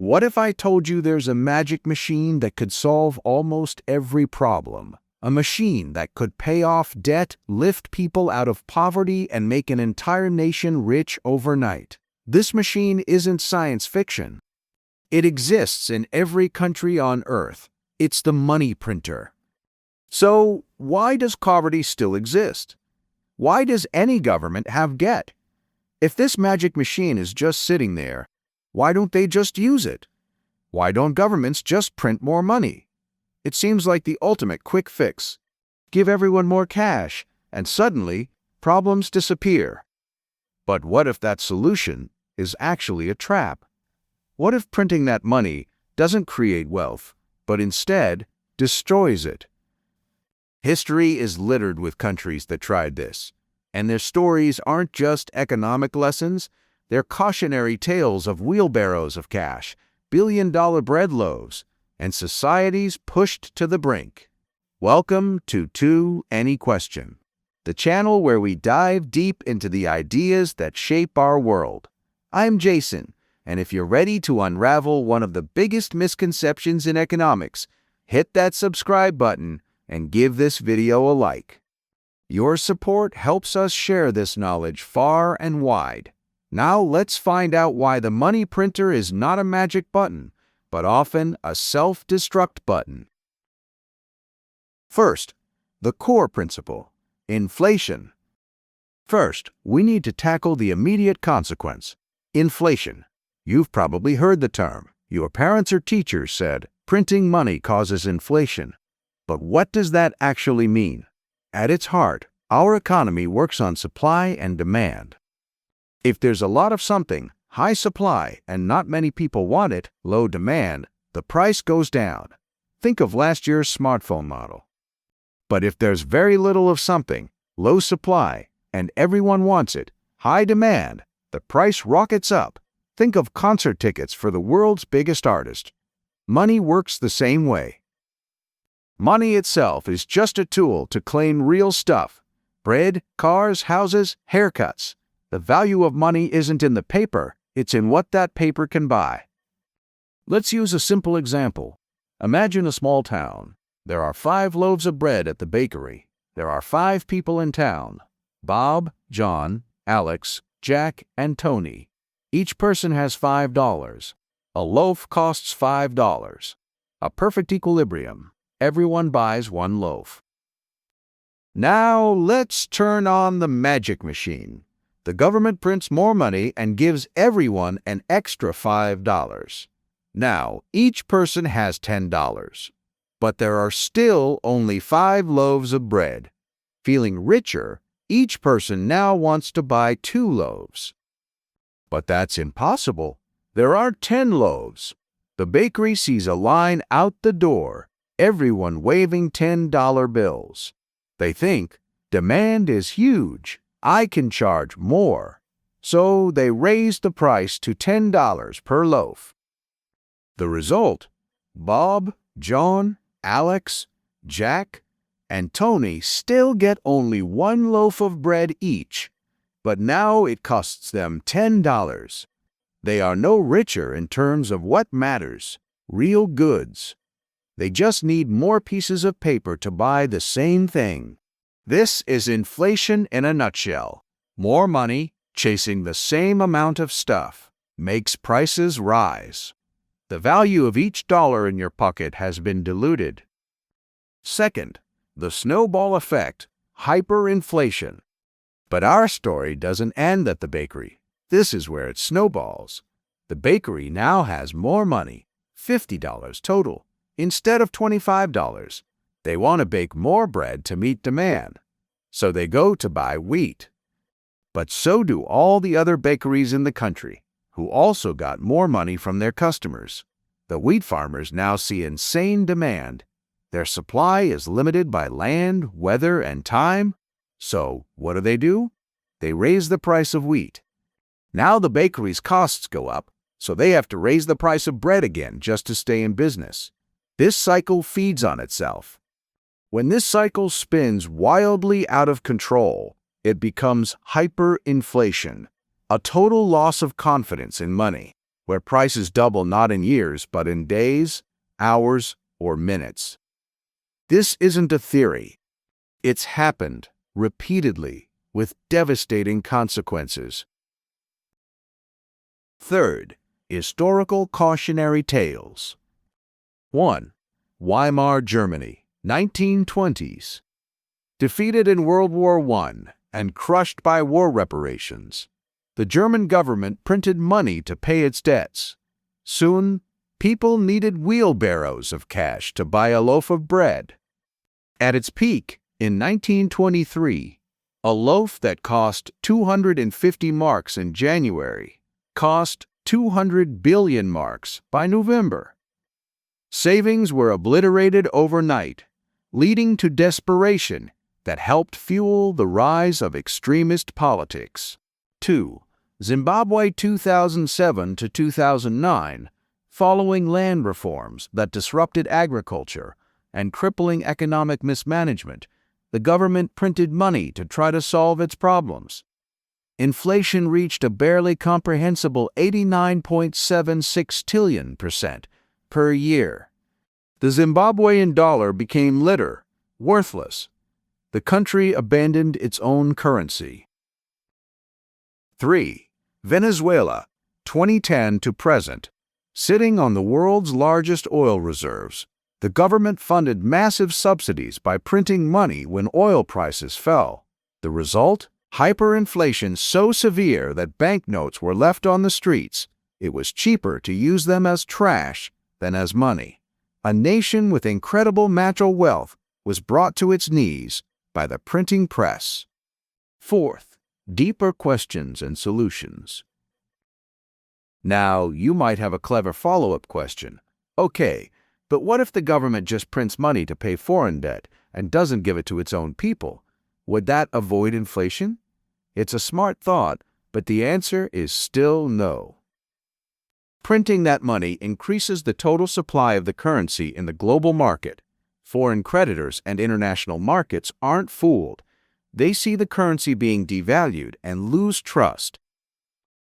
What if I told you there's a magic machine that could solve almost every problem? A machine that could pay off debt, lift people out of poverty, and make an entire nation rich overnight. This machine isn't science fiction. It exists in every country on Earth. It's the money printer. So, why does poverty still exist? Why does any government have debt? If this magic machine is just sitting there, why don't they just use it? Why don't governments just print more money? It seems like the ultimate quick fix. Give everyone more cash, and suddenly, problems disappear. But what if that solution is actually a trap? What if printing that money doesn't create wealth, but instead destroys it? History is littered with countries that tried this, and their stories aren't just economic lessons, they're cautionary tales of wheelbarrows of cash, billion-dollar bread loaves, and societies pushed to the brink. Welcome to Any Question, the channel where we dive deep into the ideas that shape our world. I'm Jason, and if you're ready to unravel one of the biggest misconceptions in economics, hit that subscribe button and give this video a like. Your support helps us share this knowledge far and wide. Now let's find out why the money printer is not a magic button, but often a self-destruct button. First, the core principle, inflation. First, we need to tackle the immediate consequence, inflation. You've probably heard the term. Your parents or teachers said, printing money causes inflation. But what does that actually mean? At its heart, our economy works on supply and demand. If there's a lot of something, high supply, and not many people want it, low demand, the price goes down. Think of last year's smartphone model. But if there's very little of something, low supply, and everyone wants it, high demand, the price rockets up. Think of concert tickets for the world's biggest artist. Money works the same way. Money itself is just a tool to claim real stuff. Bread, cars, houses, haircuts. The value of money isn't in the paper, it's in what that paper can buy. Let's use a simple example. Imagine a small town. There are 5 loaves of bread at the bakery. There are 5 people in town: Bob, John, Alex, Jack, and Tony. Each person has $5. A loaf costs $5. A perfect equilibrium. Everyone buys 1 loaf. Now let's turn on the magic machine. The government prints more money and gives everyone an extra $5. Now, each person has $10. But there are still only 5 loaves of bread. Feeling richer, each person now wants to buy 2 loaves. But that's impossible. There are 10 loaves. The bakery sees a line out the door, everyone waving $10 bills. They think, demand is huge. I can charge more. So they raise the price to $10 per loaf. The result? Bob, John, Alex, Jack, and Tony still get only 1 loaf of bread each, but now it costs them $10. They are no richer in terms of what matters, real goods. They just need more pieces of paper to buy the same thing. This is inflation in a nutshell. More money, chasing the same amount of stuff, makes prices rise. The value of each dollar in your pocket has been diluted. Second, the snowball effect, hyperinflation. But our story doesn't end at the bakery. This is where it snowballs. The bakery now has more money, $50 total, instead of $25. They want to bake more bread to meet demand, so they go to buy wheat. But so do all the other bakeries in the country, who also got more money from their customers. The wheat farmers now see insane demand. Their supply is limited by land, weather, and time. So what do? They raise the price of wheat. Now the bakery's costs go up, so they have to raise the price of bread again just to stay in business. This cycle feeds on itself. When this cycle spins wildly out of control, it becomes hyperinflation, a total loss of confidence in money. where prices double not in years but in days, hours, or minutes. This isn't a theory. It's happened repeatedly with devastating consequences. Third, historical cautionary tales. 1. Weimar Germany, 1920s. Defeated in World War I and crushed by war reparations, the German government printed money to pay its debts. Soon, people needed wheelbarrows of cash to buy a loaf of bread. At its peak, in 1923, a loaf that cost 250 marks in January cost 200 billion marks by November. Savings were obliterated overnight, leading to desperation that helped fuel the rise of extremist politics. 2. Zimbabwe 2007 to 2009, following land reforms that disrupted agriculture and crippling economic mismanagement, the government printed money to try to solve its problems. Inflation reached a barely comprehensible 89.76 trillion% per year. The Zimbabwean dollar became litter, worthless. The country abandoned its own currency. 3. Venezuela, 2010 to present. Sitting on the world's largest oil reserves, the government funded massive subsidies by printing money when oil prices fell. The result? Hyperinflation so severe that banknotes were left on the streets. It was cheaper to use them as trash than as money. A nation with incredible natural wealth was brought to its knees by the printing press. Fourth, deeper questions and solutions. Now, you might have a clever follow-up question. Okay, but what if the government just prints money to pay foreign debt and doesn't give it to its own people? Would that avoid inflation? It's a smart thought, but the answer is still no. Printing that money increases the total supply of the currency in the global market. Foreign creditors and international markets aren't fooled. They see the currency being devalued and lose trust.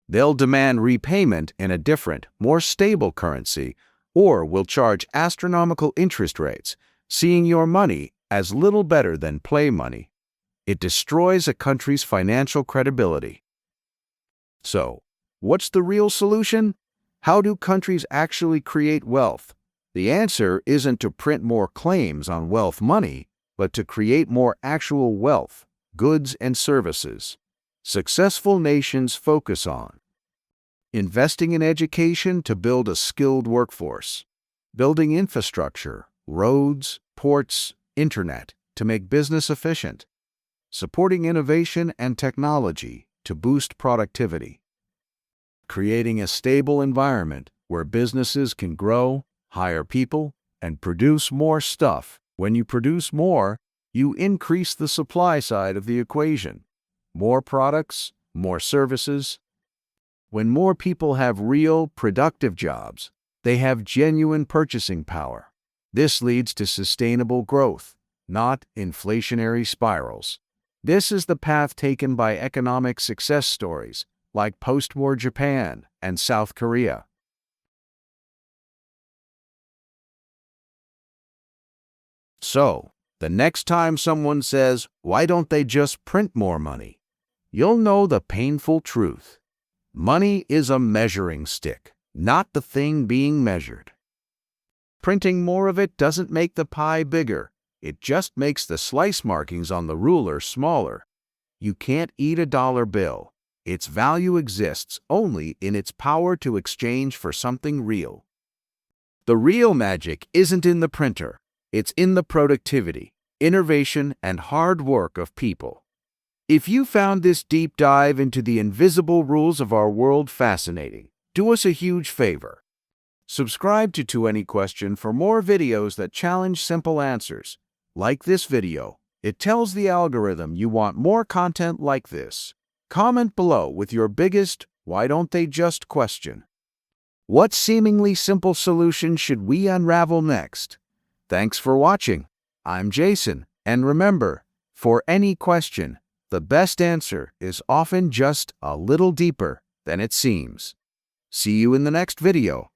They'll demand repayment in a different, more stable currency, or will charge astronomical interest rates, seeing your money as little better than play money. It destroys a country's financial credibility. So, what's the real solution? How do countries actually create wealth? The answer isn't to print more claims on wealth money, but to create more actual wealth, goods and services. Successful nations focus on investing in education to build a skilled workforce, building infrastructure, roads, ports, internet to make business efficient, supporting innovation and technology to boost productivity, creating a stable environment where businesses can grow, hire people, and produce more stuff. When you produce more, you increase the supply side of the equation. More products, more services. When more people have real, productive jobs, they have genuine purchasing power. This leads to sustainable growth, not inflationary spirals. This is the path taken by economic success stories like post-war Japan and South Korea. So, the next time someone says, "Why don't they just print more money?" you'll know the painful truth. Money is a measuring stick, not the thing being measured. Printing more of it doesn't make the pie bigger. It just makes the slice markings on the ruler smaller. You can't eat a dollar bill. Its value exists only in its power to exchange for something real. The real magic isn't in the printer. It's in the productivity, innovation, and hard work of people. If you found this deep dive into the invisible rules of our world fascinating, do us a huge favor. Subscribe to Any Question for more videos that challenge simple answers. Like this video, it tells the algorithm you want more content like this. Comment below with your biggest "why don't they just" question. What seemingly simple solution should we unravel next? Thanks for watching. I'm Jason, and remember, for any question, the best answer is often just a little deeper than it seems. See you in the next video.